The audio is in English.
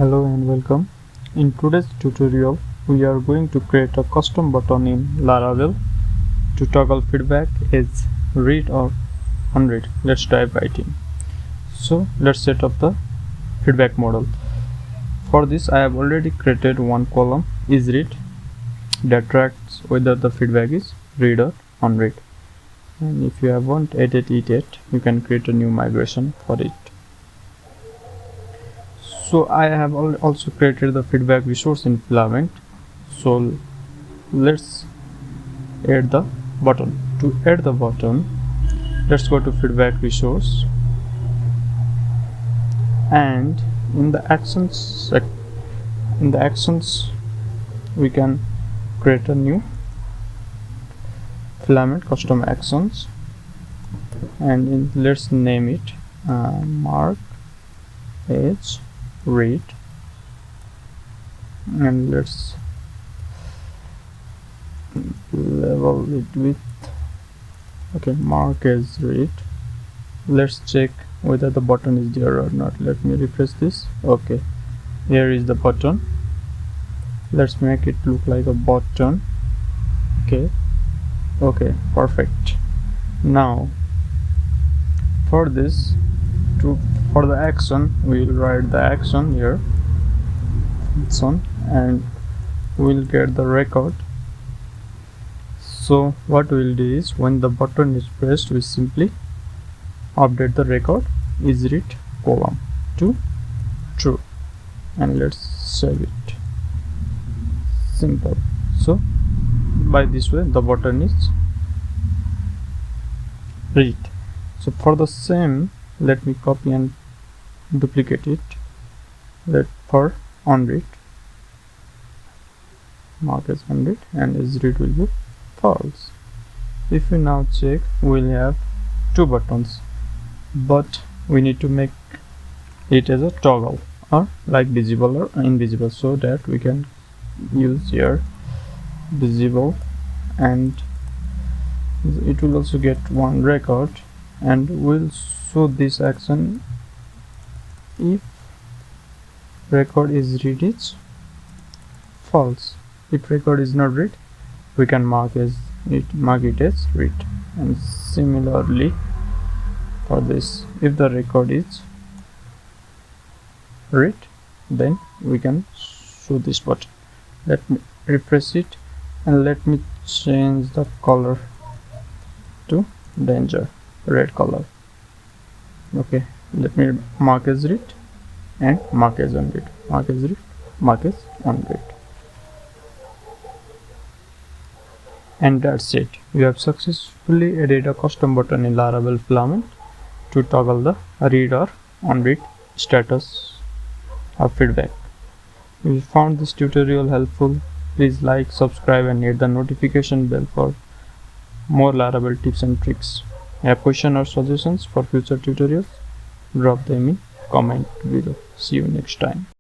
Hello and welcome. In today's tutorial, we are going to create a custom button in Laravel to toggle feedback as read or unread. Let's dive right in. So let's set up the feedback model. For this, I have already created one column is read that tracks whether the feedback is read or unread. And if you haven't added it yet, you can create a new migration for it. So I have also created the feedback resource in Filament. So let's add the button. To add the button, let's go to feedback resource, and in the actions we can create a new Filament custom actions, and let's name it mark as read, and let's level it with mark as read. Let's check whether the button is there or not. Let me refresh this. Okay, here is the button. Let's make it look like a button. Okay, perfect. Now for this, for the action, we'll write the action here, and we'll get the record. So what we'll do is, when the button is pressed, we simply update the record is read column to true, and let's save it. Simple. So by this way the button is read. So for the same, let me copy and duplicate it. Let for unread, mark as unread, and as read will be false. If we now check, we'll have two buttons, but we need to make it as a toggle or like visible or invisible, so that we can use here visible, and it will also get one record, and we'll show this action if record is read is false. If record is not read, we can mark it as read. And similarly for this, if the record is read, then we can show this button. Let me refresh it, and let me change the color to danger red color. Okay, let me mark as read and mark as unread, mark as read, mark as unread. And that's it. We have successfully added a custom button in Laravel Filament to toggle the read or unread status of feedback. If you found this tutorial helpful, please like, subscribe, and hit the notification bell for more Laravel tips and tricks. Have questions or suggestions for future tutorials? Drop them in comment below. See you next time.